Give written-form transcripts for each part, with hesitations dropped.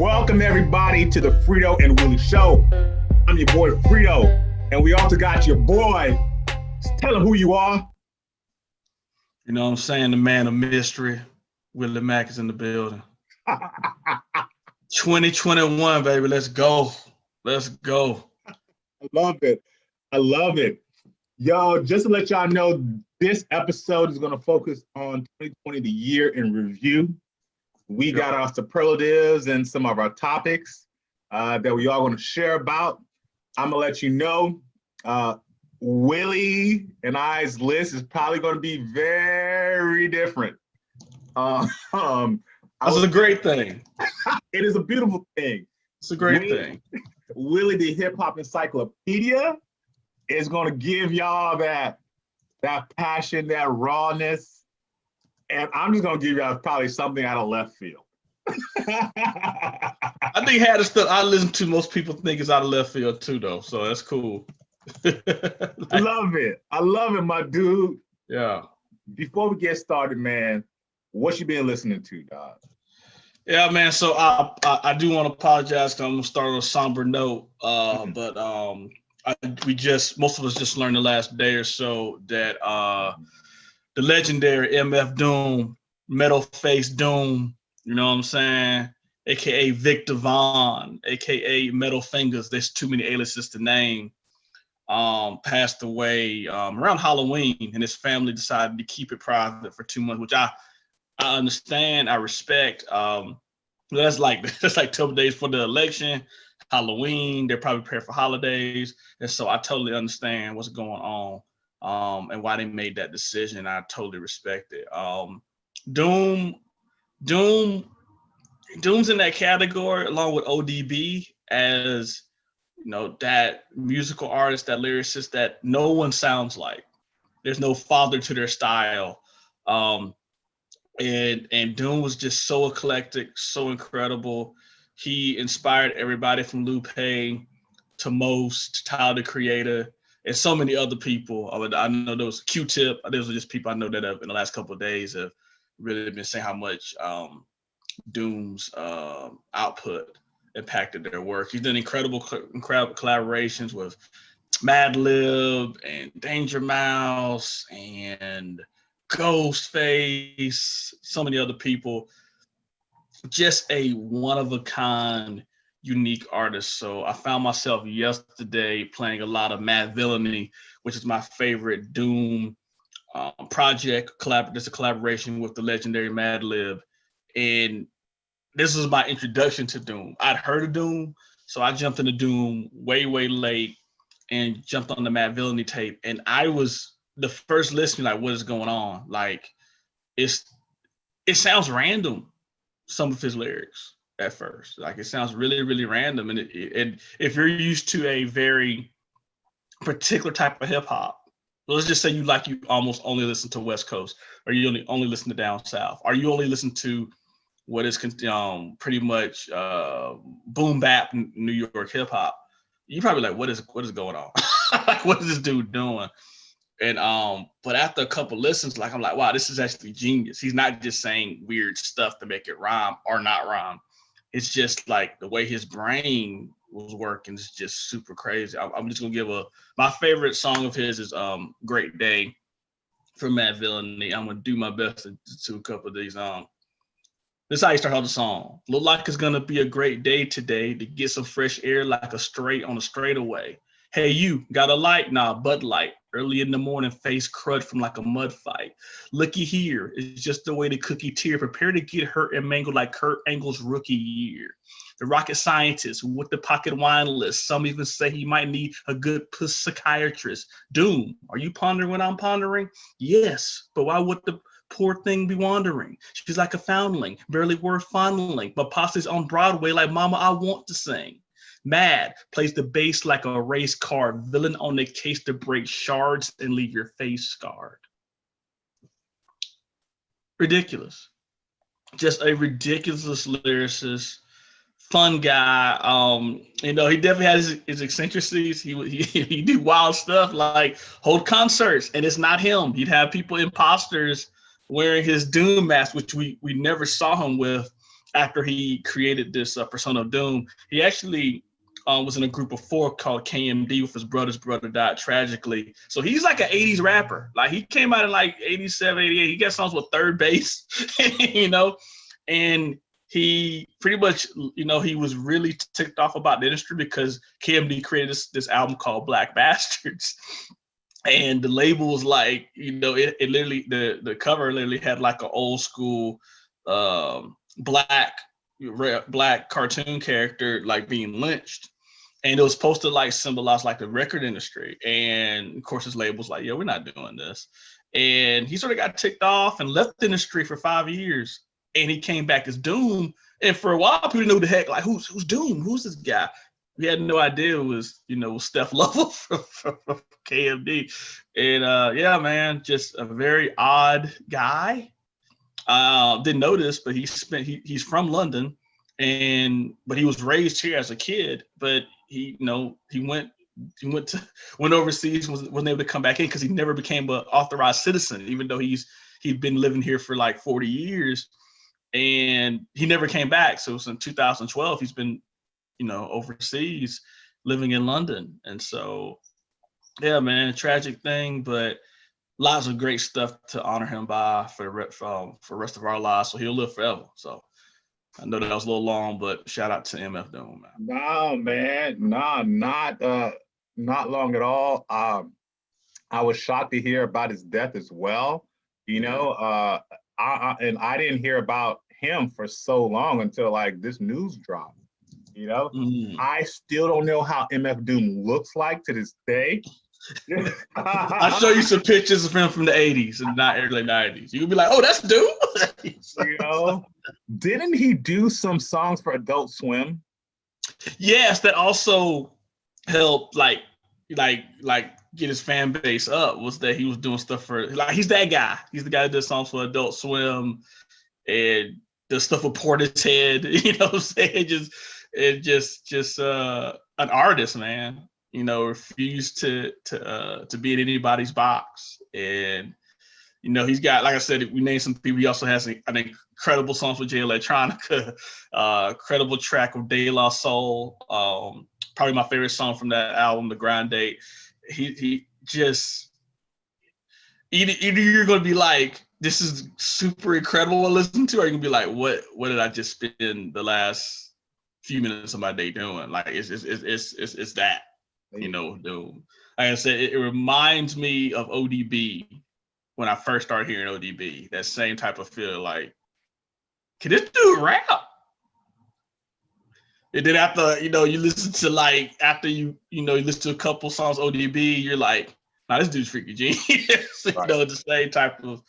Welcome everybody to the Frito and Willie show. I'm your boy Frito, and we also got your boy. Tell him who you are. You know what I'm saying? The man of mystery, Willie Mack is in the building. 2021, baby. Let's go. Let's go. I love it. I love it. Yo, just to let y'all know, this episode is going to focus on 2020, the year in review. We got our superlatives and some of our topics that we all want to share about. I'm going to let you know, Willie and I's list is probably going to be very different. That's a great thing. It is a beautiful thing. It's a great thing. Willie, the hip hop encyclopedia, is going to give y'all that passion, that rawness. And I'm just going to give y'all probably something out of left field. I think half the stuff I listen to, most people think is out of left field too, though. So that's cool. I love it. I love it, my dude. Yeah. Before we get started, man, what you been listening to, dog? Yeah, man. So I do want to apologize because I'm gonna start on a somber note. But most of us just learned the last day or so that the legendary MF Doom, Metal Face Doom, you know what I'm saying? AKA Victor Vaughn, AKA Metal Fingers. There's too many aliases to name. Passed away around Halloween, and his family decided to keep it private for 2 months, which I understand, I respect. That's like 12 days for the election, Halloween. They're probably prepared for holidays, and so I totally understand what's going on and why they made that decision. I totally respect it. Doom's in that category along with ODB as, you know, that musical artist, that lyricist that no one sounds like. There's no father to their style. And Doom was just so eclectic, so incredible. He inspired everybody from Lupe to Most, to Tyler the Creator, and so many other people. I know there was Q-Tip. Those are just people I know that have in the last couple of days have really been saying how much Doom's output impacted their work. He's done incredible collaborations with Madlib and Danger Mouse and Ghostface, so many other people. Just a one-of-a-kind, unique artist. So I found myself yesterday playing a lot of Mad Villainy, which is my favorite Doom project. There's a collaboration with the legendary Madlib. And this was my introduction to Doom. I'd heard of Doom, so I jumped into Doom way, way late and jumped on the Mad Villainy tape. And I was the first listening, like, what is going on? Like, it sounds random, some of his lyrics at first. Like, it sounds really, really random. And if you're used to a very particular type of hip hop, let's just say you almost only listen to West Coast, or you only listen to down South, or you only listen to what is pretty much boom bap New York hip hop, you're probably like, what is going on? Like, what is this dude doing? And but after a couple listens, like, I'm like, wow, this is actually genius. He's not just saying weird stuff to make it rhyme or not rhyme. It's just like the way his brain was working is just super crazy. I'm just gonna give my favorite song of his is Great Day from Mad Villainy. I'm gonna do my best to do a couple of these. This is how you start out the song. Look like it's gonna be a great day today to get some fresh air like a straight on a straightaway. Hey, you got a light? Nah, Bud Light. Early in the morning, face crud from like a mud fight. Looky here, it's just the way the cookie tear. Prepare to get hurt and mangled like Kurt Angle's rookie year. The rocket scientist with the pocket wine list. Some even say he might need a good psychiatrist. Doom, are you pondering what I'm pondering? Yes, but why would the poor thing be wandering? She's like a foundling, barely worth fondling. But posse's on Broadway like Mama, I want to sing. Mad plays the bass like a race car, villain on the case to break shards and leave your face scarred. Ridiculous. Just a ridiculous lyricist, fun guy. He definitely has his eccentricities. He do wild stuff like hold concerts, and it's not him. He'd have people, imposters, wearing his Doom mask, which we never saw him with. after he created this Persona of Doom, he actually was in a group of 4 called KMD with his brother's brother died tragically. So he's like an 80s rapper. Like he came out in like 87, 88. He got songs with Third Base, you know, and he pretty much, you know, he was really ticked off about the industry because KMD created this album called Black Bastards. And the label was like, you know, it literally, the cover literally had like an old school black cartoon character like being lynched. And it was supposed to like symbolize like the record industry. And of course his label's like, yo, we're not doing this. And he sort of got ticked off and left the industry for 5 years. And he came back as Doom. And for a while, people knew the heck, like, who's Doom? Who's this guy? We had no idea it was, you know, Steph Lovell from KMD. And yeah, man, just a very odd guy. Didn't know this, but he's from London, but he was raised here as a kid. But he went overseas, wasn't able to come back in because he never became an authorized citizen, even though he'd been living here for like 40 years, and he never came back. So in 2012, he's been, you know, overseas living in London. And so, yeah, man, tragic thing, but lots of great stuff to honor him by for the rest of our lives. So he'll live forever. So I know that was a little long, but shout out to MF Doom, man. No, man, not long at all. I was shocked to hear about his death as well. You know, I didn't hear about him for so long until like this news dropped. You know, I still don't know how MF Doom looks like to this day. I'll show you some pictures of him from the 80s and not early 90s. You'll be like, oh, that's Doom. You know, didn't he do some songs for Adult Swim? Yes, that also helped like get his fan base up, was that he was doing stuff for, like, he's that guy. He's the guy that does songs for Adult Swim and does stuff with Portishead, you know what I'm saying? Just an artist, man. You know, refused to be in anybody's box. And, you know, he's got, like I said, we named some people. He also has an incredible songs with Jay Electronica, incredible track with De La Soul. Probably my favorite song from that album, The Grind Date. He just, either you're going to be like, this is super incredible to listen to, or you're going to be like, what did I just spend the last few minutes of my day doing? Like, it's that. You know, Doom. Like I said, it reminds me of ODB when I first started hearing ODB. That same type of feel, like, can this dude rap? And then after, you know, you listen to you listen to a couple songs ODB, you're like, nah, this dude's freaking genius. Right. You know, the same type of,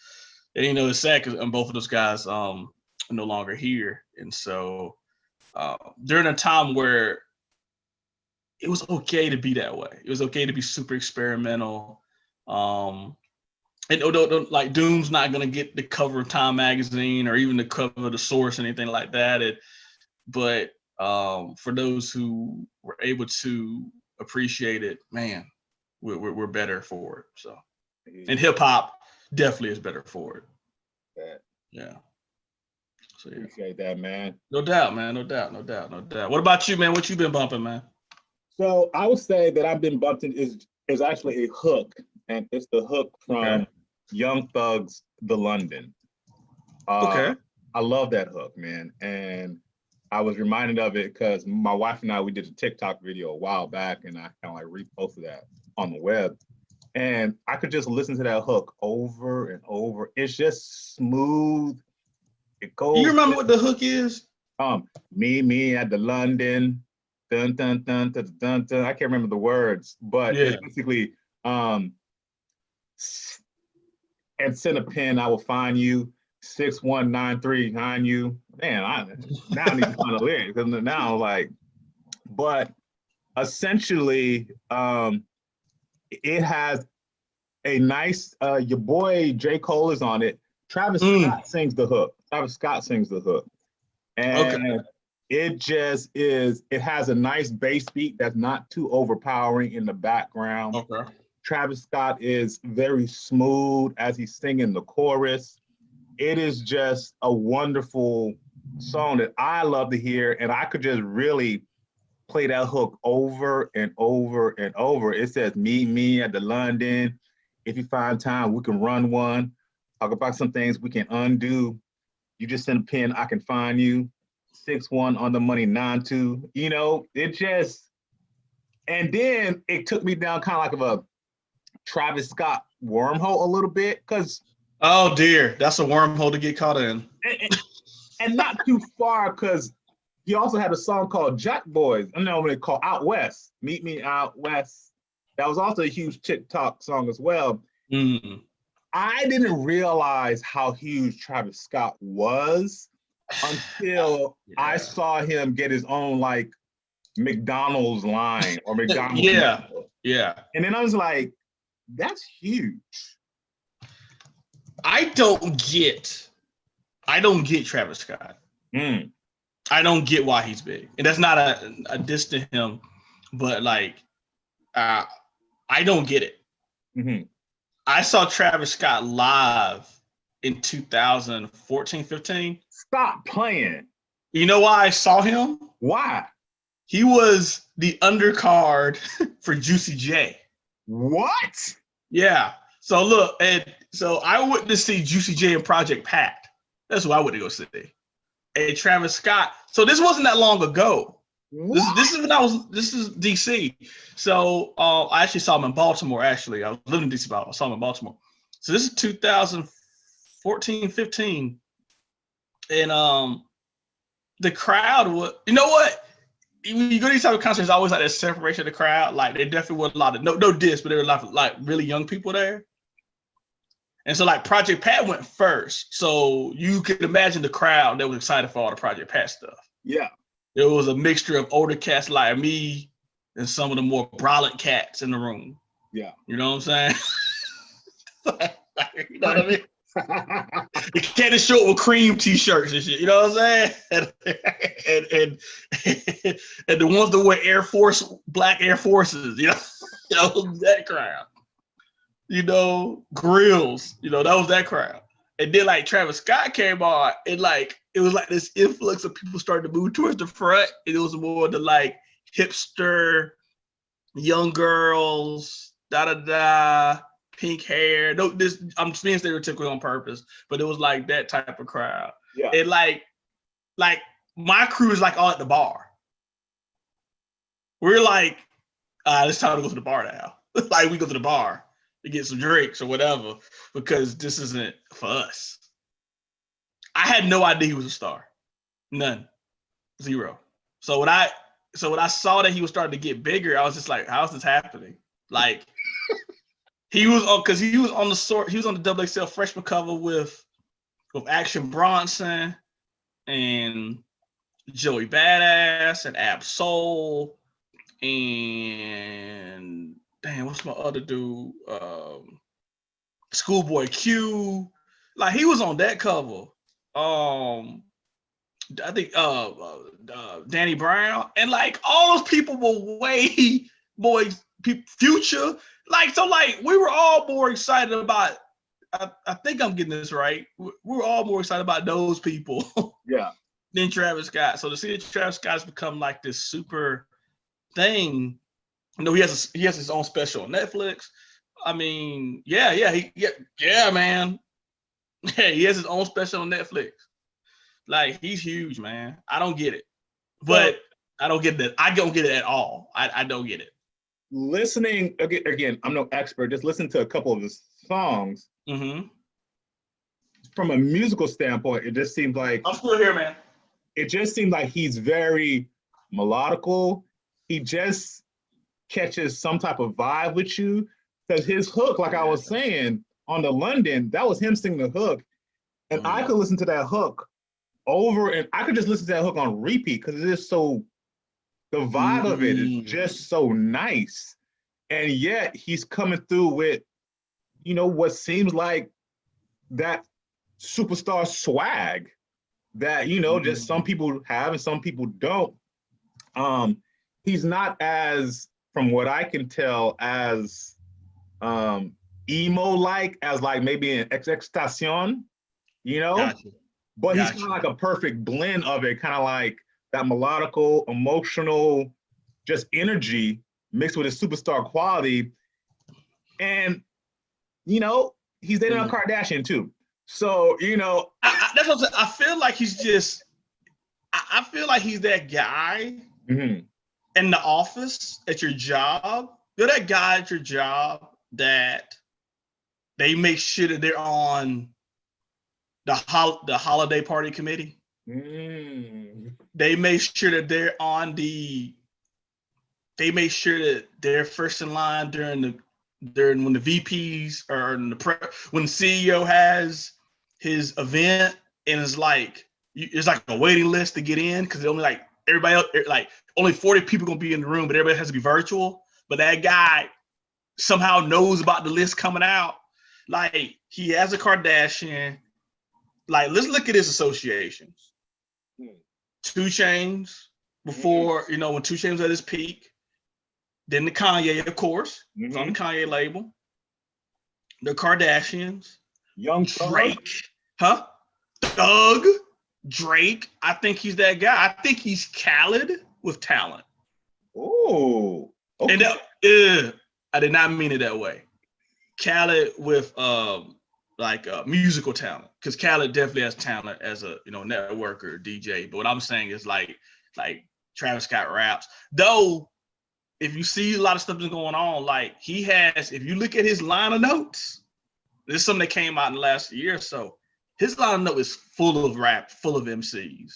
and you know, it's sad because both of those guys are no longer here. And so during a time where it was okay to be that way. It was okay to be super experimental. And like Doom's not gonna get the cover of Time magazine or even the cover of The Source, anything like that. But for those who were able to appreciate it, man, we're better for it. So, and hip hop definitely is better for it. Yeah. So yeah. Appreciate that, man. No doubt, man. No doubt. What about you, man? What you been bumping, man? So I would say that I've been bumping is actually a hook, and it's the hook from Young Thug's The London. Okay. I love that hook, man. And I was reminded of it because my wife and I, we did a TikTok video a while back, and I kind of like reposted that on the web. And I could just listen to that hook over and over. It's just smooth. It goes. You remember what the hook is? Me at the London. Dun, dun, dun, dun, dun, dun. I can't remember the words, but it's basically, and send a pin, I will find you, 61939 you. Man, now I need to find a lyric, because now like, but essentially, it has a nice, your boy J. Cole is on it. Travis Scott sings the hook. And it just is, it has a nice bass beat that's not too overpowering in the background. Okay. Travis Scott is very smooth as he's singing the chorus. It is just a wonderful song that I love to hear, and I could just really play that hook over and over and over. It says, "Meet me at the London. If you find time, we can run one. Talk about some things we can undo. You just send a pin, I can find you. 6-1 on the money, 9-2." You know, it just, and then it took me down kind of like of a Travis Scott wormhole a little bit, because Oh dear, that's a wormhole to get caught in. and not too far, because he also had a song called Jack Boys. I know what they call Out West. Meet Me Out West. That was also a huge TikTok song as well. Mm. I didn't realize how huge Travis Scott was until I saw him get his own like McDonald's line or McDonald's. Yeah, commercial. yeah. And then I was like, that's huge. I don't get Travis Scott. Mm. I don't get why he's big, and that's not a diss to him, but like, I don't get it. Mm-hmm. I saw Travis Scott live in 2014, 15. Stop playing. You know why I saw him? Why? He was the undercard for Juicy J. What? Yeah. So look, and so I went to see Juicy J and Project Pat. That's who I went to go see. And Travis Scott. So this wasn't that long ago. This is when this is DC. So I actually saw him in Baltimore, actually. I was living in DC, but I saw him in Baltimore. So this is 2014, 15. And the crowd was, you know what? When you go to these type of concerts, always like that separation of the crowd. Like there definitely was a lot of, no diss, but there were a lot of like really young people there. And so like Project Pat went first. So you could imagine the crowd that was excited for all the Project Pat stuff. Yeah. There was a mixture of older cats like me and some of the more brolic cats in the room. Yeah. You know what I'm saying? You know what I mean? The cat is short with cream t-shirts and shit. You know what I'm saying? And the ones that wear black Air Forces, you know that crowd. You know, grills, you know, that was that crowd. And then like Travis Scott came on, and like it was like this influx of people started to move towards the front, and it was more the like hipster, young girls, pink hair. No, this I'm being stereotypical on purpose, but it was like that type of crowd. Yeah. And like my crew is like all at the bar. We're like, it's time to go to the bar now. Like we go to the bar to get some drinks or whatever, because this isn't for us. I had no idea he was a star. None. Zero. So when I saw that he was starting to get bigger, I was just like, how's this happening? Like he was on the XXL freshman cover with Action Bronson and Joey Badass and Ab-Soul and damn, what's my other dude? Schoolboy Q. Like he was on that cover. I think Danny Brown, and like all those people were Future. Like so, like we were all more excited about. I think I'm getting this right. We were all more excited about those people. Yeah. Than Travis Scott. So to see that Travis Scott has become like this super thing. You know, he has his own special on Netflix. I mean, yeah, man. Yeah, he has his own special on Netflix. Like he's huge, man. I don't get it, but I don't get that. I don't get it at all. I don't get it. Listening again, I'm no expert. Just listen to a couple of his songs. Mm-hmm. From a musical standpoint, it just seems like I'm still here, man. It just seems like he's very melodical. He just catches some type of vibe with you. Because his hook, like I was saying, on the London, that was him singing the hook. And I could listen to that hook over, and I could just listen to that hook on repeat because it is so, the vibe of it is just so nice. And yet he's coming through with, you know, what seems like that superstar swag that, you know, just some people have and some people don't. He's not as, from what I can tell, as emo-like as like maybe an XXXTentacion, you know? Gotcha. but he's kind of like a perfect blend of it, kind of like that melodical, emotional, just energy mixed with his superstar quality. And, you know, he's dating a Kardashian too. So, you know. That's what I'm saying. I feel like he's just, I feel like he's that guy in the office at your job. You're that guy at your job that they make sure that they're on the holiday party committee. They make sure that they're on they make sure that they're first in line during when the VPs or when the CEO has his event, and it's like a waiting list to get in because only like everybody else, like only 40 people gonna be in the room, but everybody has to be virtual. But that guy somehow knows about the list coming out. Like he has a Kardashian. Like let's look at his associations. 2 Chainz before, you know, when 2 Chainz was at his peak. Then the Kanye, of course, it's on the Kanye label. The Kardashians. Young Drake. Huh? Thug. Drake. I think he's that guy. I think he's Khaled with talent. Oh. Okay. And I did not mean it that way. Khaled with musical talent, because Khaled definitely has talent as a networker, DJ. But what I'm saying is like Travis Scott raps. Though, if you see a lot of stuff that's going on, like he has, if you look at his line of notes, this is something that came out in the last year or so. His line of note is full of rap, full of MCs.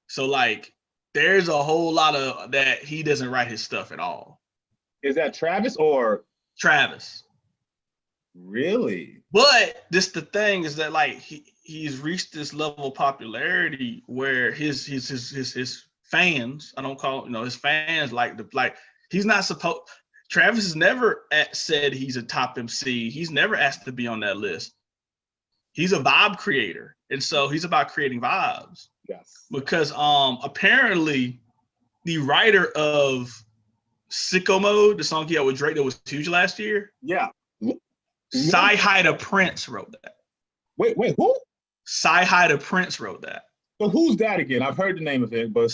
So like, there's a whole lot of that he doesn't write his stuff at all. Is that Travis or Travis? Really? But this the thing is that like he's reached this level of popularity where his fans, I don't call his fans like he's not supposed. Travis has never said he's a top MC. He's never asked to be on that list. He's a vibe creator, and so he's about creating vibes. Yes. Because apparently the writer of Sicko Mode, the song he had with Drake that was huge last year. Yeah. Sci-Hi the Prince wrote that. Wait, who? Sci-Hi the Prince wrote that. So who's that again? I've heard the name of it, but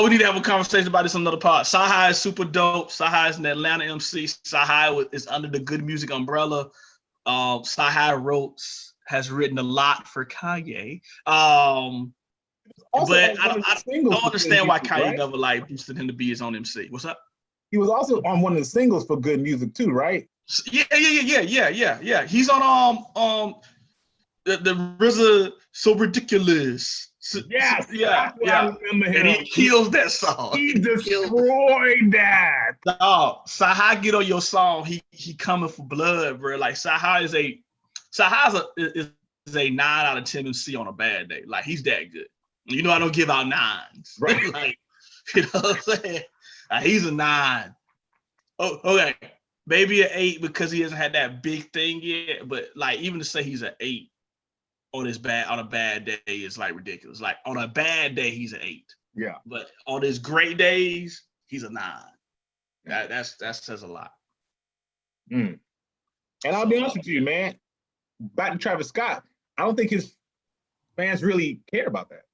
we need to have a conversation about this on another part. Sci-Hi is super dope. Sci-Hi is an Atlanta MC. Sci-Hi is under the Good Music umbrella. Sci-Hi has written a lot for Kanye. But I don't understand why Kanye never like boosted him to be his own MC. What's up? He was also on one of the singles for Good Music too, right? Yeah. He's on the RZA So Ridiculous. Yes. Yeah. I remember him. And he kills that song. He destroyed that. Oh, Sci-Hi get on your song. He coming for blood, bro. Like Sci-Hi is a 9 out of 10 MC on a bad day. Like he's that good. You know I don't give out 9s. Right. Like, you know what I'm saying? Like, he's a 9. Oh, okay. Maybe an 8 because he hasn't had that big thing yet. But like even to say he's an 8 on a bad day is like ridiculous. Like on a bad day, he's an 8. Yeah. But on his great days, he's a 9. That says a lot. And I'll be honest with you, man. Back to Travis Scott, I don't think his fans really care about that.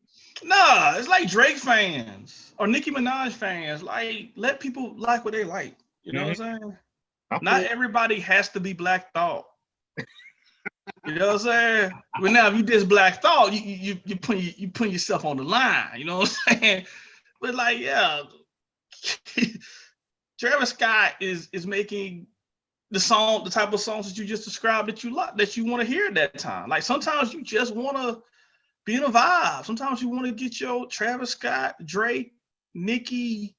Nah, it's like Drake fans or Nicki Minaj fans. Like, let people like what they like. You know what I'm saying? Not everybody has to be Black Thought. You know what I'm saying? But now, if you diss Black Thought, you put yourself on the line. You know what I'm saying? But like, yeah, Travis Scott is making the type of songs that you just described that you like, that you want to hear at that time. Like sometimes you just want to be in a vibe. Sometimes you want to get your Travis Scott, Drake, Nicki,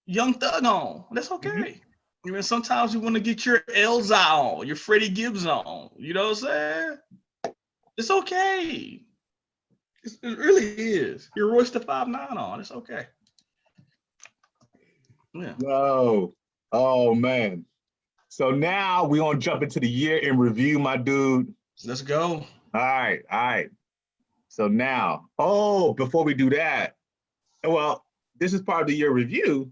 Young Thug on. That's okay. You know, sometimes you want to get your Elza on, your Freddie Gibbs on. You know what I'm saying? It's okay. It really is. Your Royce the 5'9" on. It's okay. Yeah. No. Oh man. So now we're gonna jump into the year in review, my dude. Let's go. All right. So now, before we do that, well, this is part of the year review.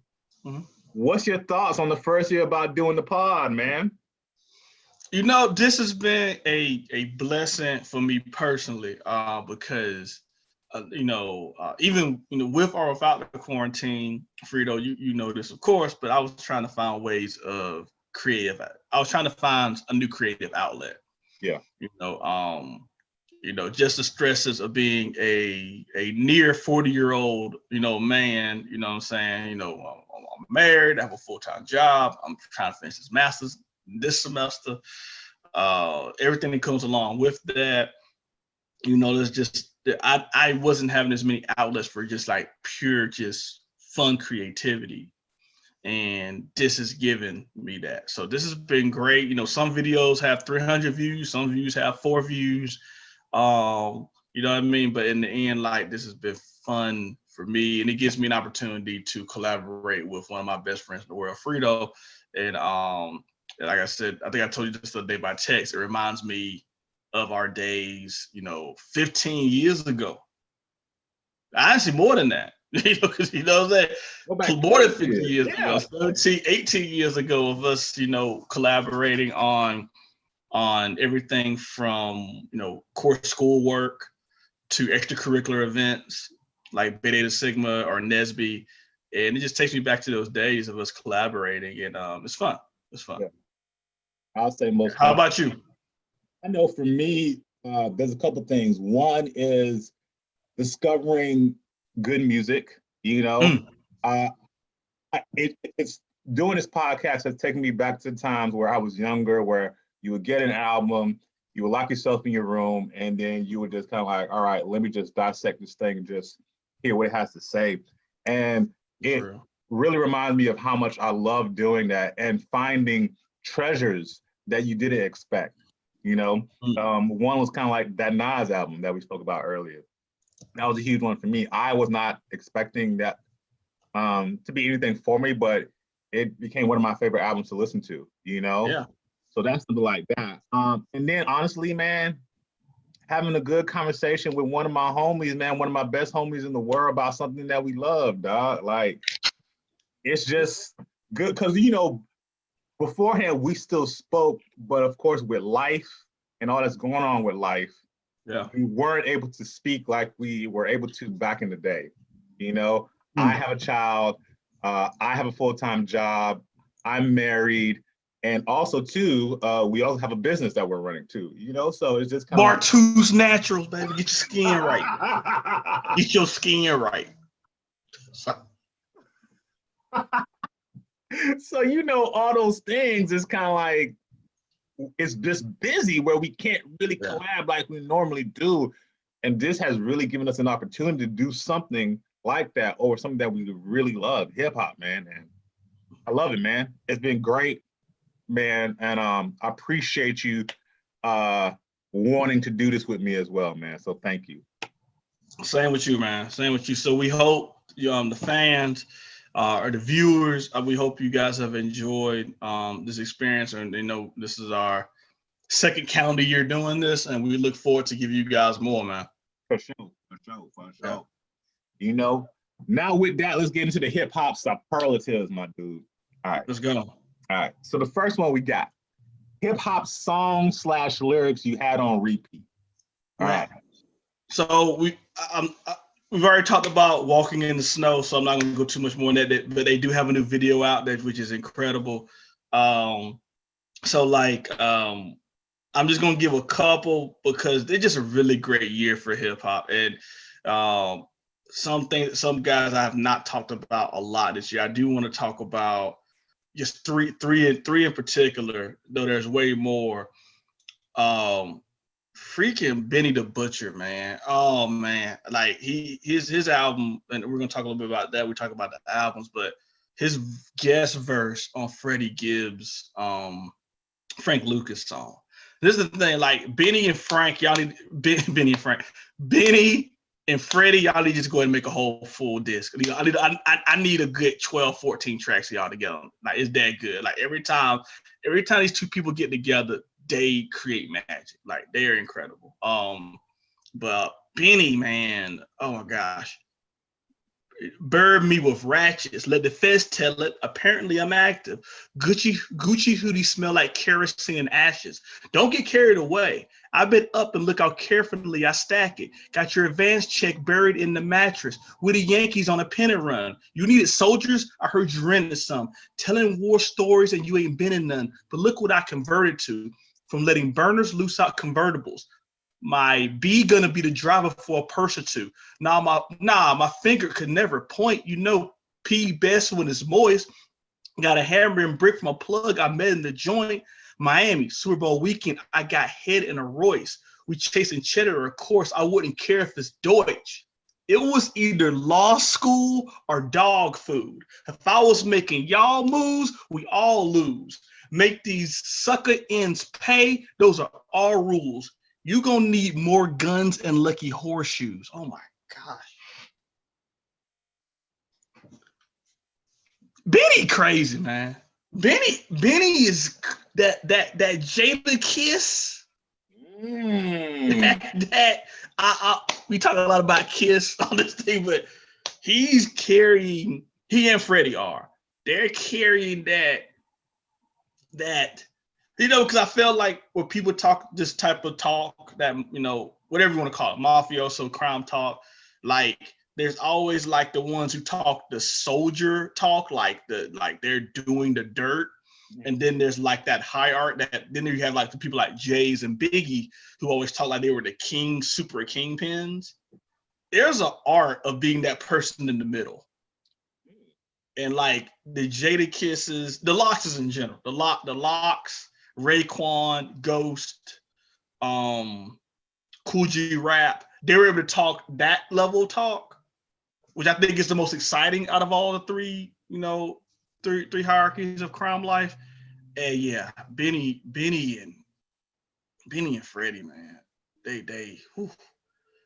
What's your thoughts on the first year about doing the pod, man? This has been a blessing for me personally, because even with or without the quarantine, Frito, you know this of course, but I was trying to find ways of creative. I was trying to find a new creative outlet. Yeah. Just the stresses of being a near 40-year-old, man. You know what I'm saying? I'm married. I have a full-time job. I'm trying to finish this master's this semester. Everything that comes along with that. There's just I wasn't having as many outlets for just like pure, just fun creativity. And this has given me that. So this has been great. Some videos have 300 views, some views have 4 views. You know what I mean? But in the end, like, this has been fun for me, and it gives me an opportunity to collaborate with one of my best friends in the world, Frito. And like I said, I think I told you this the other day by text. It reminds me of our days, 15 years ago. Honestly, more than that. Because more than 50 years ago, 17, 18 years ago of us, collaborating on everything from, core schoolwork to extracurricular events like Beta Eta Sigma or Nesby. And it just takes me back to those days of us collaborating, and it's fun. It's fun. Yeah. I'll say most. How about you? I know for me, there's a couple things. One is discovering good music. It's doing this podcast has taken me back to times where I was younger, where you would get an album, you would lock yourself in your room, and then you would just kind of like, all right, let me just dissect this thing and just hear what it has to say. And it really reminds me of how much I love doing that and finding treasures that you didn't expect. One was kind of like that Nas album that we spoke about earlier. That was a huge one for me. I was not expecting that to be anything for me, but it became one of my favorite albums to listen to, Yeah. So that's something like that. And then honestly, man, having a good conversation with one of my homies, man, one of my best homies in the world about something that we love, dog. Like, it's just good because, beforehand we still spoke, but of course with life and all that's going on with life, we weren't able to speak like we were able to back in the day. I have a child, I have a full-time job, I'm married, and also too, we also have a business that we're running too, so it's just kind of Bartoo's Naturals, baby. Get your skin right. Get your skin right. So, all those things is kind of like, it's just busy where we can't really collab like we normally do. And this has really given us an opportunity to do something like that, or something that we really love, hip hop, man. And I love it, man. It's been great, man. And I appreciate you wanting to do this with me as well, man. So thank you. Same with you, man. Same with you. So we hope the fans or the viewers, we hope you guys have enjoyed this experience, and this is our second calendar year doing this, and we look forward to giving you guys more, man. For sure. Now with that, let's get into the hip hop superlatives, my dude. All right, let's go. All right, so the first one we got, hip hop song/lyrics you had on repeat. All right. So we've already talked about Walking in the Snow, so I'm not going to go too much more on that, but they do have a new video out there, which is incredible. I'm just going to give a couple because they're just a really great year for hip hop. And some guys I have not talked about a lot this year. I do want to talk about just three in particular, though there's way more. Freaking Benny the Butcher, man. Oh man, like his album, and we're gonna talk a little bit about that. We talk about the albums, but his guest verse on Freddie Gibbs, Frank Lucas song. This is the thing, like Benny and Frank, y'all need Benny and Freddie, y'all need to just go ahead and make a whole full disc. I need a good 12, 14 tracks y'all together. Like, it's that good. Like every time these two people get together, they create magic. Like, they are incredible. But Benny, man, oh my gosh. Bird me with ratchets. Let the feds tell it. Apparently I'm active. Gucci hoodie smell like kerosene and ashes. Don't get carried away. I've been up and look how carefully I stack it. Got your advance check buried in the mattress with the Yankees on a pennant run. You needed soldiers? I heard you rented some. Telling war stories and you ain't been in none. But look what I converted to. From letting burners loose out convertibles. My B gonna be the driver for a purse or two. My finger could never point. You know, P best when it's moist. Got a hammer and brick from a plug I met in the joint. Miami, Super Bowl weekend, I got head in a Royce. We chasing cheddar, of course. I wouldn't care if it's Deutsch. It was either law school or dog food. If I was making y'all moves, we all lose. Make these sucker ends pay. Those are all rules. You gonna need more guns and lucky horseshoes. Oh my gosh. Benny crazy, man. Benny is that Jada Kiss. We talk a lot about Kiss on this thing, but he's carrying, he and Freddie are. They're carrying that, you know, because I felt like when people talk this type of talk, that, you know, whatever you want to call it, mafioso, crime talk, like there's always like the ones who talk the soldier talk, like they're doing the dirt. And then there's like that high art that then you have like the people like Jay's and Biggie who always talk like they were the king, super kingpins. There's an art of being that person in the middle. And like the Jada Kisses, the Loxes in general, the Locks, Raekwon, Ghost, Cool G Rap, they were able to talk that level talk, which I think is the most exciting out of all the three, you know, three hierarchies of crime life. And yeah, Benny and Freddie, man, they. Whew.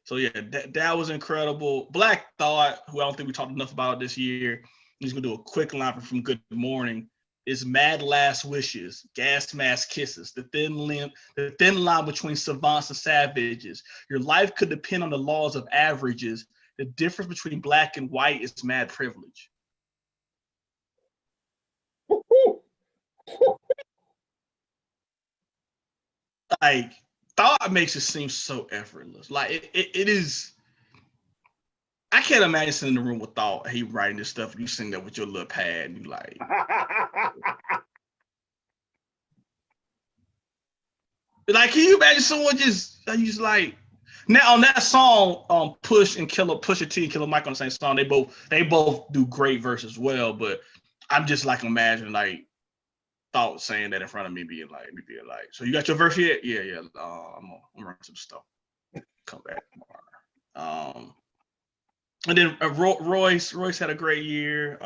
So yeah, that was incredible. Black Thought, who I don't think we talked enough about this year, he's gonna do a quick line from Good Morning. Is Mad Last Wishes, Gas Mask Kisses, the thin line between savants and savages. Your life could depend on the laws of averages. The difference between black and white is mad privilege. Like, Thought makes it seem so effortless. Like it is. I can't imagine sitting in the room with Thought. He writing this stuff, and you sing that with your little pad, and you like. Like, can you imagine someone just like now on that song, Push and Pusha T and Killer Mike on the same song. They both do great verses well, but I'm just like imagining like Thought saying that in front of me, being like, so you got your verse yet? Yeah. I'm running some stuff. Come back tomorrow. And then Royce had a great year.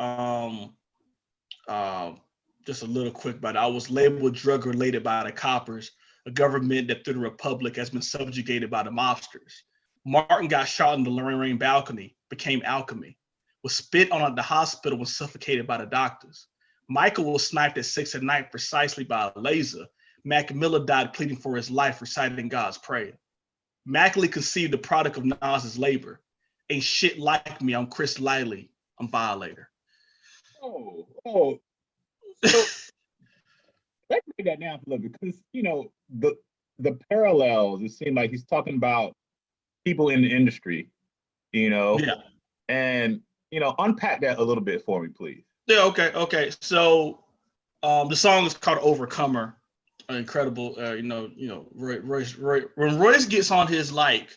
Just a little quick about it. I was labeled drug related by the coppers, a government that through the republic has been subjugated by the mobsters. Martin got shot in the Lorraine balcony, became alchemy. Was spit on at the hospital, was suffocated by the doctors. Michael was sniped at 6 p.m. precisely by a laser. Mac Miller died pleading for his life, reciting God's prayer. Mackley conceived the product of Nas's labor. Ain't shit like me, I'm Chris Lively, I'm Violator. Oh. So, let's break that down a little bit, because, you know, the parallels, it seemed like he's talking about people in the industry, you know? Yeah. And, you know, unpack that a little bit for me, please. Yeah, okay. So the song is called Overcomer. Incredible. Royce, when Royce gets on his like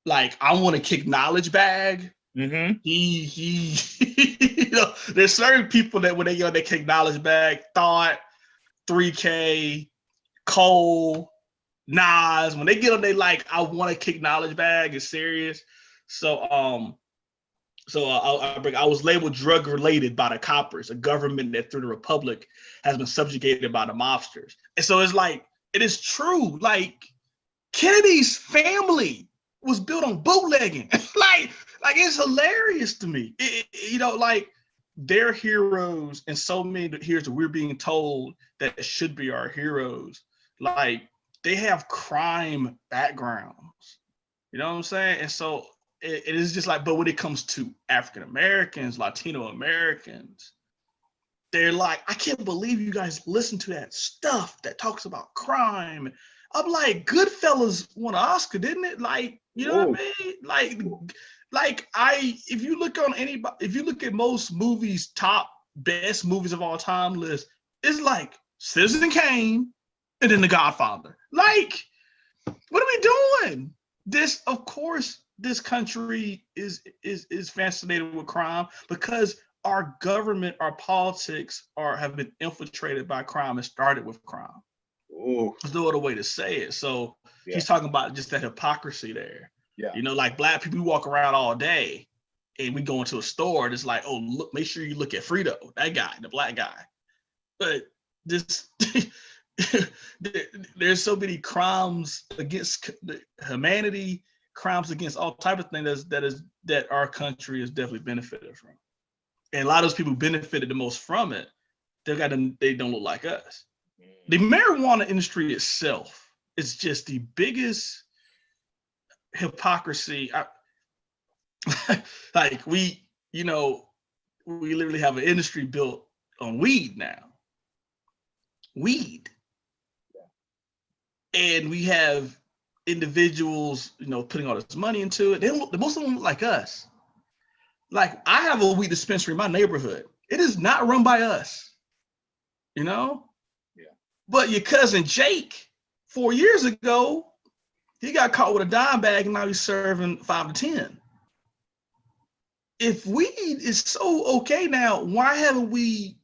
I want to kick knowledge bag, he you know, there's certain people that when they go, they kick knowledge bag, Thought, 3K, Cole, Nas, when they get on, they like, I want to kick knowledge bag, is serious. So I was labeled drug related by the coppers, a government that through the republic has been subjugated by the mobsters. And so it's like, it is true. Like, Kennedy's family was built on bootlegging. like it's hilarious to me. Like, they're heroes, and so many heroes that we're being told that should be our heroes. Like, they have crime backgrounds. You know what I'm saying? And so it is just like, but when it comes to African Americans, Latino Americans, they're like, I can't believe you guys listen to that stuff that talks about crime. I'm like, Goodfellas won an Oscar, didn't it? Like, you know what I mean? If you look on anybody, if you look at most movies, top best movies of all time list, it's like Citizen Kane and then The Godfather. Like, what are we doing? This, of course, this country is fascinated with crime because our government, our politics have been infiltrated by crime and started with crime. Ooh. There's no other way to say it. So he's talking about just that hypocrisy there. Yeah. You know, like black people, we walk around all day and we go into a store and it's like, oh, look, make sure you look at Frito, that guy, the black guy. But this there's so many crimes against humanity, crimes against all type of things that our country has definitely benefited from. And a lot of those people who benefited the most from it, they don't look like us. The marijuana industry itself is just the biggest hypocrisy. Like we literally have an industry built on weed now. Weed. And we have individuals, putting all this money into it. Most of them look like us. Like, I have a weed dispensary in my neighborhood. It is not run by us, Yeah. But your cousin Jake, 4 years ago, he got caught with a dime bag and now he's serving 5 to 10. If weed is so okay now, why haven't we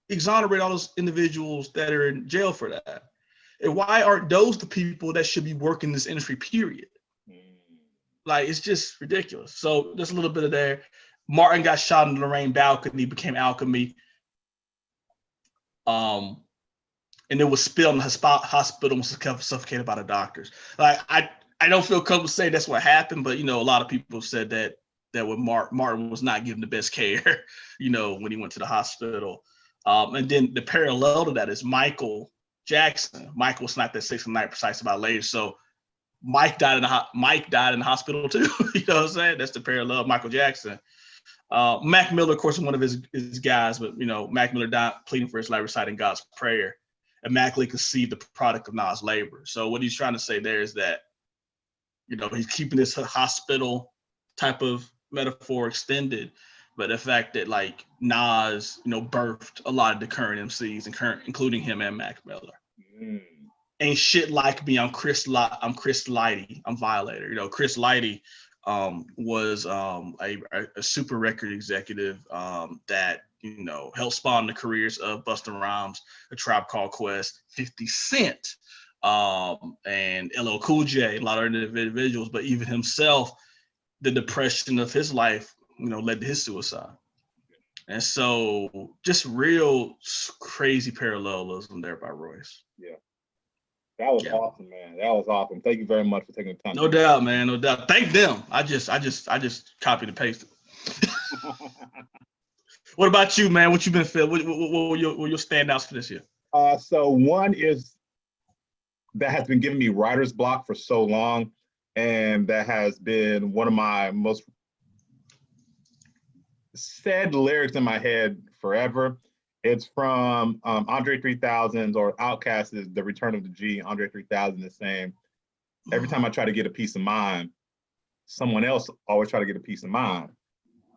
exonerated all those individuals that are in jail for that? And why aren't those the people that should be working this industry, period? Like, it's just ridiculous. So there's a little bit of there. Martin got shot in the Lorraine balcony, became alchemy. And it was spilled in the hospital, was suffocated by the doctors. Like, I don't feel comfortable saying that's what happened, but a lot of people said that when Martin was not given the best care, when he went to the hospital. And then the parallel to that is Michael Jackson. Michael was not that 6 and 9 precise about later. So Mike died in the hospital too. You know what I'm saying? That's the parallel of Michael Jackson. Mac Miller, of course, is one of his guys, but Mac Miller died pleading for his life, reciting God's prayer, immaculately conceived the product of Nas' labor. So what he's trying to say there is that, he's keeping this hospital type of metaphor extended, but the fact that like Nas, birthed a lot of the current MCs including him and Mac Miller. Ain't shit like me. I'm Chris Lighty. I'm Violator. Chris Lighty was a super record executive that helped spawn the careers of Busta Rhymes, A Tribe Called Quest, 50 Cent, and LL Cool J, a lot of individuals. But even himself, the depression of his life, led to his suicide. And so, just real crazy parallelism there by Royce. Yeah. That was awesome, man. That was awesome. Thank you very much for taking the time. No doubt, man. No doubt. Thank them. I just copied and pasted. What about you, man? What you been feeling? What were your standouts for this year? So one is that has been giving me writer's block for so long, and that has been one of my most said lyrics in my head forever. It's from Andre 3000's or Outkast is The Return of the G. Andre 3000 is saying, every time I try to get a piece of mind, someone else always try to get a piece of mind.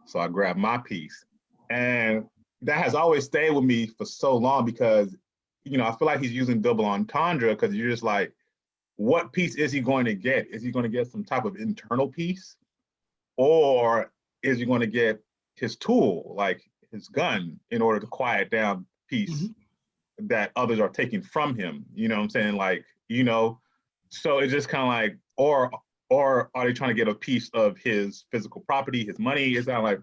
So I grab my piece. And that has always stayed with me for so long because, I feel like he's using double entendre because you're just like, what piece is he going to get? Is he going to get some type of internal piece? Or is he going to get his tool, like his gun, in order to quiet down piece that others are taking from him? You know what I'm saying? Like, so it's just kind of like, or are they trying to get a piece of his physical property, his money? It's kind of like,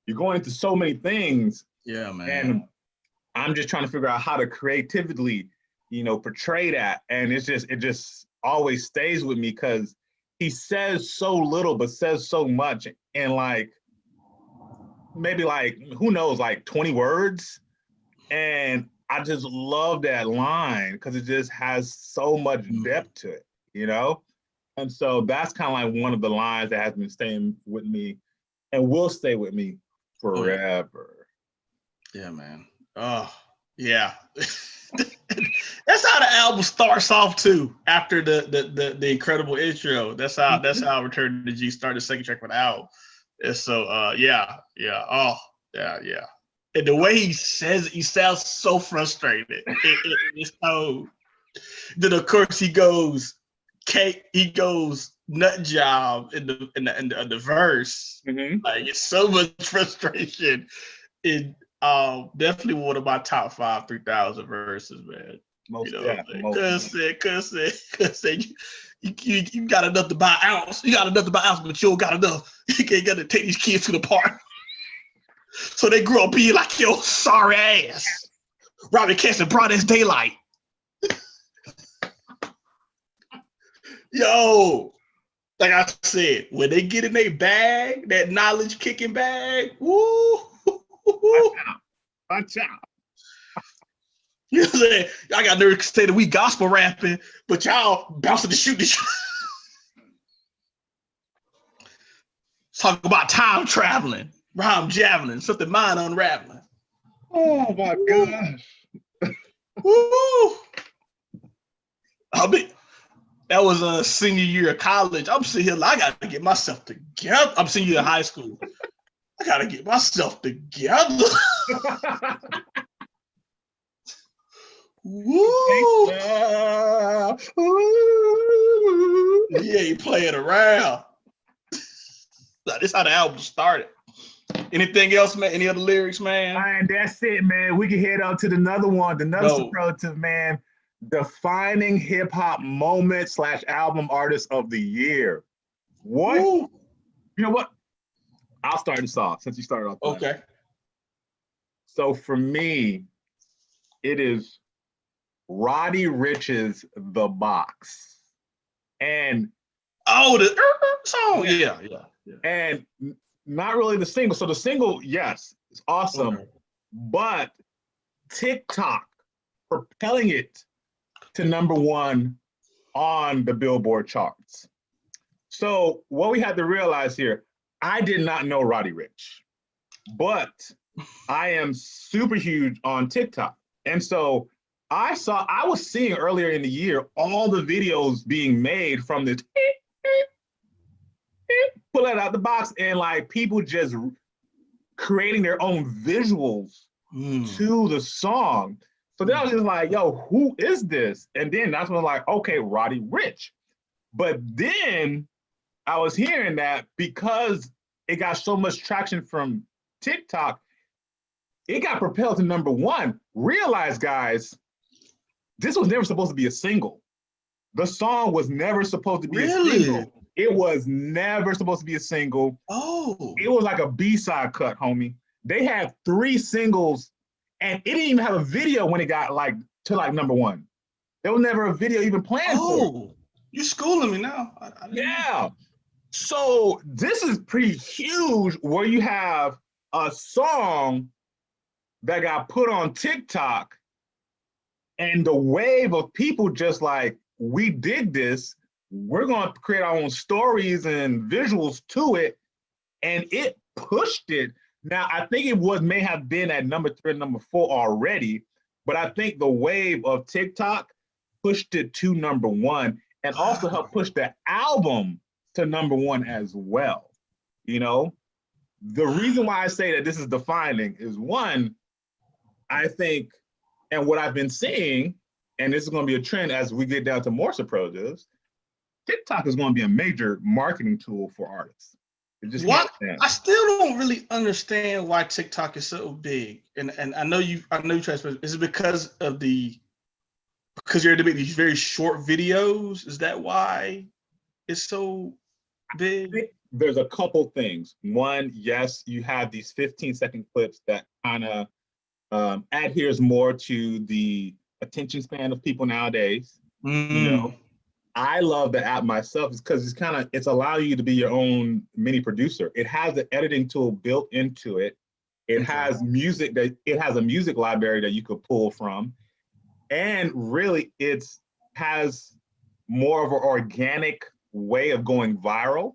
you're going into so many things. Yeah, man. And I'm just trying to figure out how to creatively, portray that. And it just always stays with me because he says so little, but says so much. And like, maybe like, who knows, like 20 words. And I just love that line because it just has so much depth to it, And so that's kind of like one of the lines that has been staying with me and will stay with me forever. Yeah, man. Oh, yeah. That's how the album starts off too. After the incredible intro, that's how Return to G started the second track with the album. And so, oh, yeah. And the way he says it, he sounds so frustrated. It's so. Then of course he goes nut job in the verse. Mm-hmm. Like it's so much frustration. It definitely one of my top 5 3000 verses, man. Most Cause you got enough to buy an ounce. You got enough to buy an ounce, but you don't got enough. You can't get to take these kids to the park. So they grew up being like, yo, sorry ass. Robbie Casson brought us daylight. Yo, like I said, when they get in their bag, that knowledge kicking bag, woo. Watch out. You know what I'm saying? I got nerves to say that we gospel rapping, but y'all bouncing to shoot the shit. Talk about time traveling, rhyme javelin, something mind unraveling. Oh my gosh. Woo! That was a senior year of college. I'm sitting here like, I gotta get myself together. I'm senior year of high school. I gotta get myself together. Woo! He ain't playing around. This how the album started. Anything else, man? Any other lyrics, man? All right, that's it, man. We can head on to another one, another superlative, man. Defining hip hop moment / album artist of the year. What? Ooh. You know what? I'll start this off since you started off. Okay. So for me, it is Roddy Ricch's The Box. And the song. Yeah. And not really the single. So the single, yes, it's awesome. Okay. But TikTok propelling it to #1 on the Billboard charts. So what we had to realize here, I did not know Roddy Ricch, but I am super huge on TikTok. And so I was seeing earlier in the year all the videos being made from this pull it out the box, and like people just creating their own visuals to the song. So then I was just like, yo, who is this? And then that's when I was like, okay, Roddy Ricch. But then I was hearing that because it got so much traction from TikTok, it got propelled to #1. Realize, guys, this was never supposed to be a single. The song was never supposed to be a single. It was never supposed to be a single. Oh. It was like a B-side cut, homie. They had 3 singles, and it didn't even have a video when it got to #1. There was never a video even planned for it. You schooling me now. Yeah. So this is pretty huge where you have a song that got put on TikTok and the wave of people just like, we did this. We're going to create our own stories and visuals to it. And it pushed it. Now, I think it may have been at #3 and #4 already, but I think the wave of TikTok pushed it to #1 and also helped push the album to #1 as well. You know, the reason why I say that this is defining is, one, I think, and what I've been seeing, and this is going to be a trend as we get down to more superlatives, TikTok is going to be a major marketing tool for artists. I still don't really understand why TikTok is so big. And I know you try to explain. Is it because you're making these very short videos? Is that why it's so big? There's a couple things. One, yes, you have these 15-second clips that kind of adheres more to the attention span of people nowadays. You know, I love the app myself because it's allowing you to be your own mini producer. It has an editing tool built into it. It has music it has a music library that you could pull from. And really it has more of an organic way of going viral.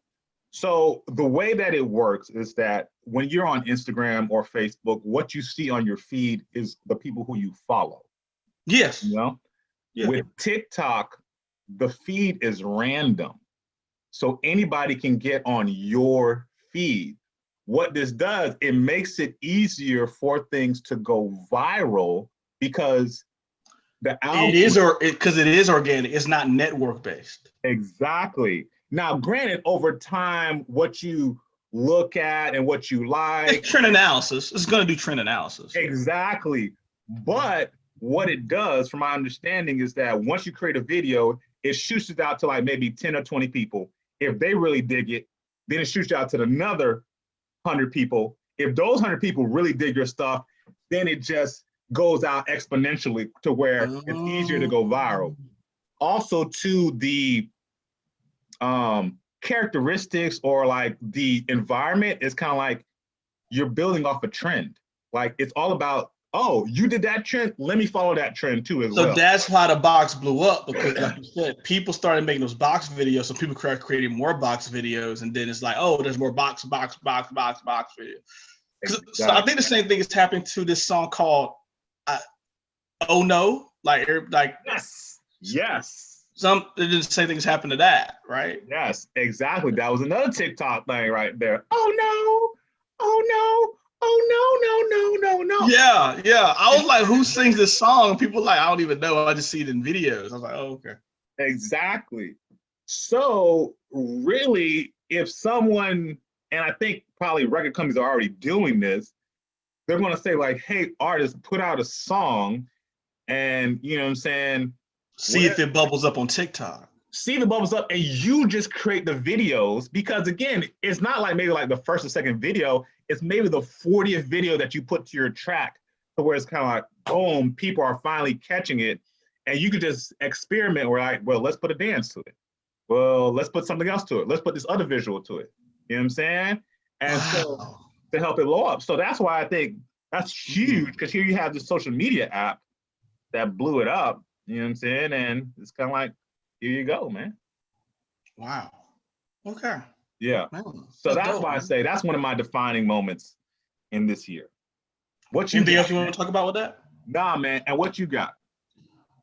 So the way that it works is that when you're on Instagram or Facebook, what you see on your feed is the people who you follow. Yes. You know, Yeah. with TikTok, the feed is random. So anybody can get on your feed. What this does, it makes it easier for things to go viral because the algorithm. Because it is organic. It's not network based. Exactly. Now, granted, over time, what you look at and what you like. It's trend analysis. It's going to do trend analysis. Exactly. But what it does, from my understanding, is that once you create a video, it shoots it out to like maybe 10 or 20 people. If they really dig it, then it shoots out to another 100 people. If those 100 people really dig your stuff, then it just goes out exponentially to where it's easier to go viral. Also, to the characteristics or like the environment is kind of like you're building off a trend. Like it's all about, oh, you did that trend, let me follow that trend too as well. So that's why the box blew up, because like you said, people started making those box videos, so people started creating more box videos, and then it's like, oh, there's more box videos. Exactly. So I think the same thing is happening to this song called "Oh No," like yes. The same things happened to that, right? Yes, exactly. That was another TikTok thing right there. Oh no, oh no, oh no. Yeah. I was like, who sings this song? People were like, I don't even know. I just see it in videos. I was like, oh, okay. Exactly. So really, if someone, and I think probably record companies are already doing this, they're going to say like, hey, artists, put out a song and, you know what I'm saying? See if it bubbles up on TikTok. See if it bubbles up and you just create the videos, because again, it's not like maybe like the first or second video, it's maybe the 40th video that you put to your track, to where it's kind of like, boom, people are finally catching it. And you could just experiment where like, well, let's put a dance to it. Well, let's put something else to it. Let's put this other visual to it. You know what I'm saying? And so to help it blow up. So that's why I think that's huge, because here you have this social media app that blew it up. You know what I'm saying? And it's kind of like, here you go, man. Wow. Okay. Yeah. Man, so that's why I say that's one of my defining moments in this year. What you Anything else you want to talk about with that? Nah, man. And what you got?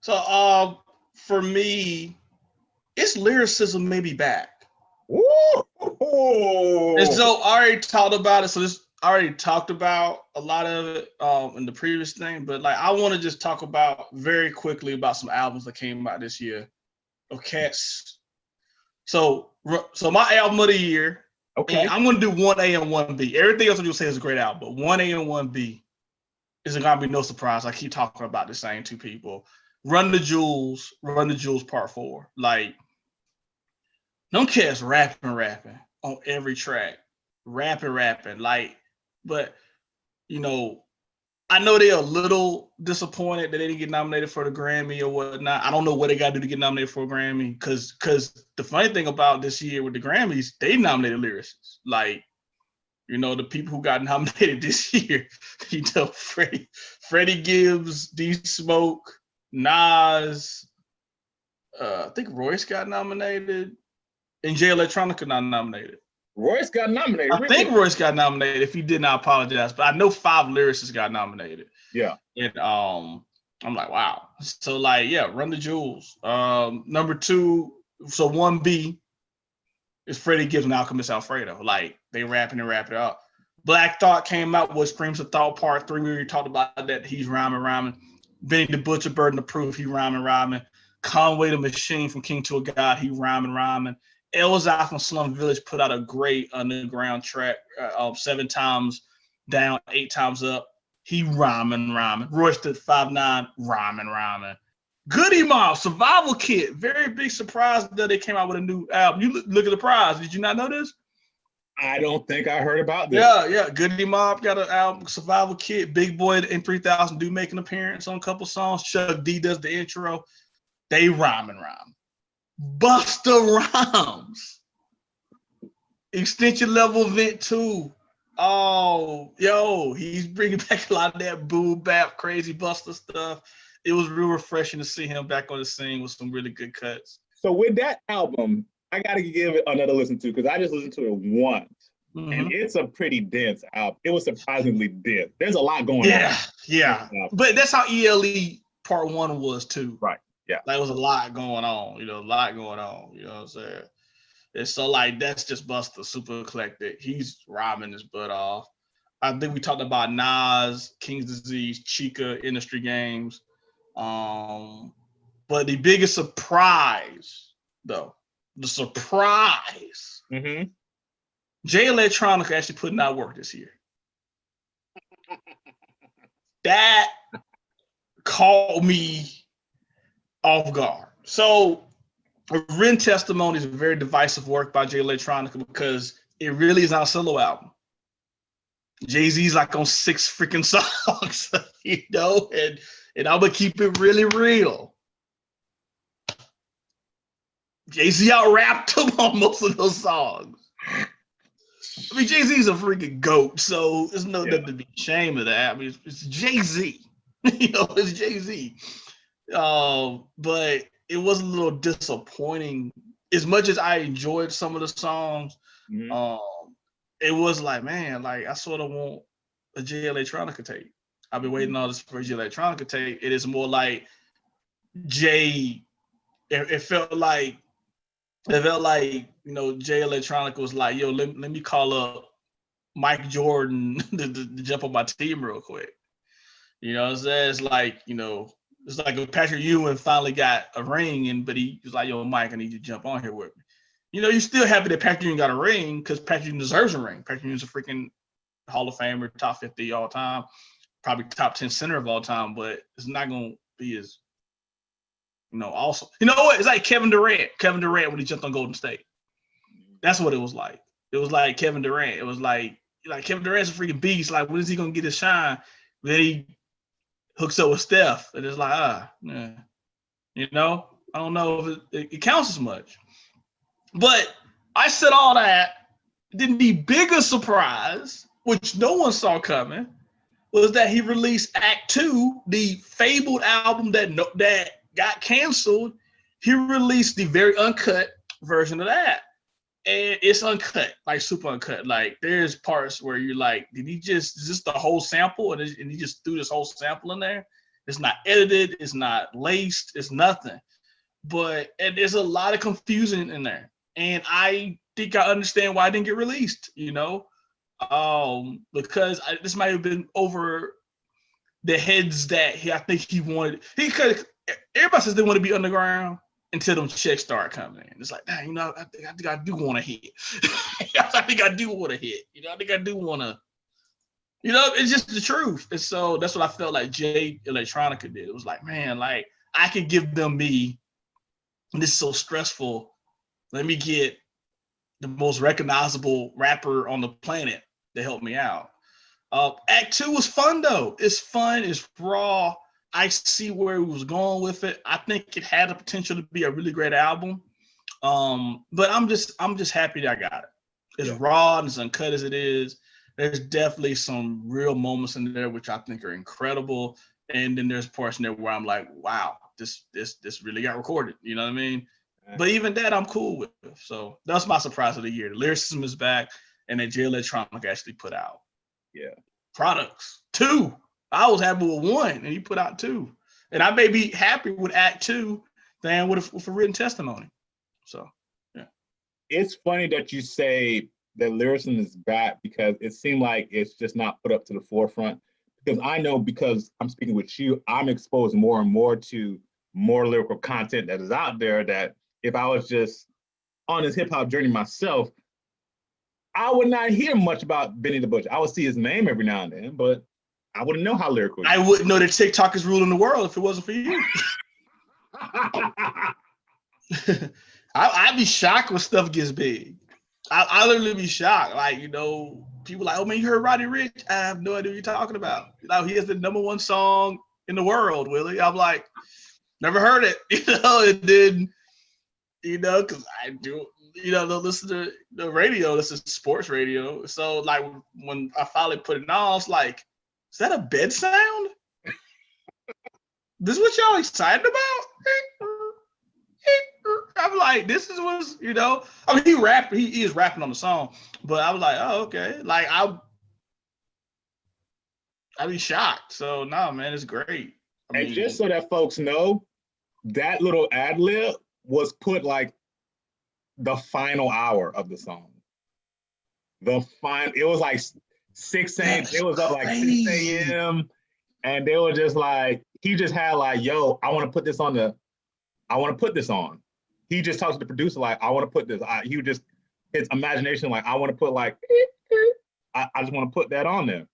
So for me, it's lyricism maybe back. Ooh. And so I already talked about it. So I already talked about a lot of it in the previous thing, but like I want to just talk about very quickly about some albums that came out this year of cats. So my album of the year. Okay. I'm gonna do 1A and 1B. Everything else you'll say is a great album, but 1A and 1B isn't gonna be no surprise. I keep talking about the same two people. Run the Jewels Part 4. Like, them cats rapping on every track. Rapping. Like, but, you know, I know they're a little disappointed that they didn't get nominated for the Grammy or whatnot. I don't know what they got to do to get nominated for a Grammy, because the funny thing about this year with the Grammys, they nominated lyricists. Like, you know, the people who got nominated this year, you know, Freddie Gibbs, D Smoke, Nas, I think Royce got nominated, and Jay Electronica not nominated. Royce got nominated. I think Royce got nominated. If he did not, apologize. But I know 5 lyricists got nominated. Yeah. And I'm like, wow. So like, yeah, Run the Jewels. Number 2, so 1B is Freddie Gibbs and Alchemist Alfredo. Like, they rapping up. Black Thought came out with Screams of Thought Part 3. We already talked about that. He's rhyming. Benny the Butcher, Burden of Proof, he rhyming. Conway the Machine from King to a God, he rhyming. Elzai from Slum Village put out a great underground track, 7 times down, 8 times up. He rhyming. Royce did 5'9", rhyming. Goody Mob, Survival Kit, very big surprise that they came out with a new album. You look at the prize. Did you not know this? I don't think I heard about this. Yeah. Goody Mob got an album, Survival Kit. Big Boy and 3000 do make an appearance on a couple songs. Chuck D does the intro. They rhyming. Busta Rhymes, Extension Level Vent 2. Oh, yo, he's bringing back a lot of that boom bap, crazy Busta stuff. It was real refreshing to see him back on the scene with some really good cuts. So with that album, I gotta give it another listen to because I just listened to it once. And it's a pretty dense album. It was surprisingly dense. There's a lot going on. Yeah. But that's how ELE Part 1 was too. Right. Yeah. Like, it was a lot going on. You know what I'm saying? And so, like, that's just Busta, super eclectic. He's rhyming his butt off. I think we talked about Nas, King's Disease, Chica, Industry Games. But the biggest surprise, though, Jay Electronica actually putting out work this year. That caught me off guard. So, Written Testimony is a very divisive work by Jay Electronica because it really is not a solo album. Jay-Z's like on 6 freaking songs, and I'm gonna keep it really real. Jay-Z out-rapped him on most of those songs. I mean, Jay-Z's a freaking GOAT, so there's nothing to be ashamed of that. I mean, it's Jay-Z. It's Jay-Z. But it was a little disappointing. As much as I enjoyed some of the songs, it was like, man, like, I sort of want a Jay Electronica tape. I've been waiting on this for a Jay Electronica tape. It is more like Jay. It felt like, Jay Electronica was like, yo, let me call up Mike Jordan to jump on my team real quick. You know what I'm saying? It's like, it's like if Patrick Ewing finally got a ring, but he was like, yo, Mike, I need you to jump on here with me. You're still happy that Patrick Ewing got a ring because Patrick Ewing deserves a ring. Patrick Ewing's a freaking Hall of Famer, top 50 all time, probably top 10 center of all time, but it's not going to be as, awesome. You know what? It's like Kevin Durant when he jumped on Golden State. That's what it was like. It was like Kevin Durant. It was like Kevin Durant's a freaking beast. Like, when is he going to get his shine? Then he hooks up with Steph, and it's like, I don't know if it counts as much. But I said all that. Then the bigger surprise, which no one saw coming, was that he released Act 2, the fabled album that got canceled. He released the very uncut version of that. And it's uncut, like super uncut. Like, there's parts where you're like, is this the whole sample? And he just threw this whole sample in there. It's not edited. It's not laced. It's nothing. And there's a lot of confusion in there. And I think I understand why it didn't get released, because this might have been over the heads that I think he wanted. Everybody says they want to be underground until them checks start coming in. It's like, I think I do want to hit. I think I do want to hit. I think I do want to. It's just the truth. And so that's what I felt like Jay Electronica did. It was like, man, like, I could give them me. This is so stressful. Let me get the most recognizable rapper on the planet to help me out. Act 2 was fun, though. It's fun. It's raw. I see where he was going with it. I think it had the potential to be a really great album. But I'm just happy that I got it. As raw and as uncut as it is, there's definitely some real moments in there which I think are incredible. And then there's parts in there where I'm like, wow, this really got recorded. You know what I mean? But even that I'm cool with. So that's my surprise of the year. The lyricism is back, and that Jay Electronica actually put out products. 2. I was happy with 1, and he put out 2. And I may be happy with Act 2 than with a Written Testimony. So, yeah. It's funny that you say that lyricism is back because it seemed like it's just not put up to the forefront. Because I know, because I'm speaking with you, I'm exposed more and more to more lyrical content that is out there, that if I was just on this hip hop journey myself, I would not hear much about Benny the Butcher. I would see his name every now and then, but I wouldn't know how lyrical. I wouldn't know that TikTok is ruling the world if it wasn't for you. I'd be shocked when stuff gets big. I literally be shocked. Like, people like, oh man, you heard Roddy Ricch? I have no idea what you're talking about. He has the #1 song in the world, Willie. I'm like, never heard it. It didn't. Because I do, don't listen to the radio. This is sports radio. So, like, when I finally put it on, I was like, is that a bed sound? This is what y'all excited about? I'm I'm like, this is what's, you know. I mean, he is rapping on the song, but I was like, oh, okay. Like I'd be shocked. So no, man, it's great. I And mean, just so that folks know, that little ad lib was put like the final hour of the song. It was like 6 a.m. It was up like 6 a.m. And they were just like, he just had like, yo, I want to put this on. He just talks to the producer like, I want to put this. His imagination like, I want to put like, I just want to put that on there.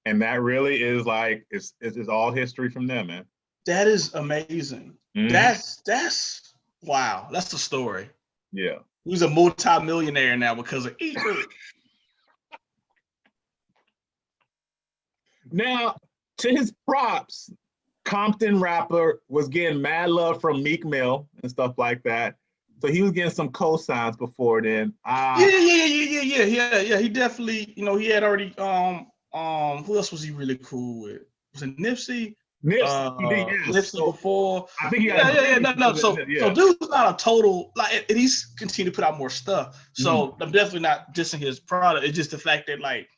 And that really is like, it's all history from them, man. That is amazing. Mhm. That's wow. That's the story. Yeah. He's a multi-millionaire now because of Eat Food. Now, to his props, Compton rapper was getting mad love from Meek Mill and stuff like that. So he was getting some cosigns before then. Yeah. He definitely, you know, he had already who else was he really cool with? Was it Nipsey? Nipsey, he did, yes. Nipsey So, before. I think he got No. So dude's not a total like, and he's continued to put out more stuff. So I'm definitely not dissing his product. It's just the fact that like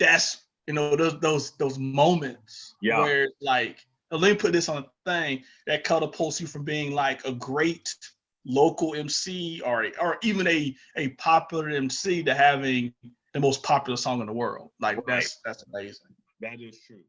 that's, you know, those moments where like, let me put this on a thing that catapults you from being like a great local MC or even a popular MC to having the most popular song in the world. Like that's amazing. That is true.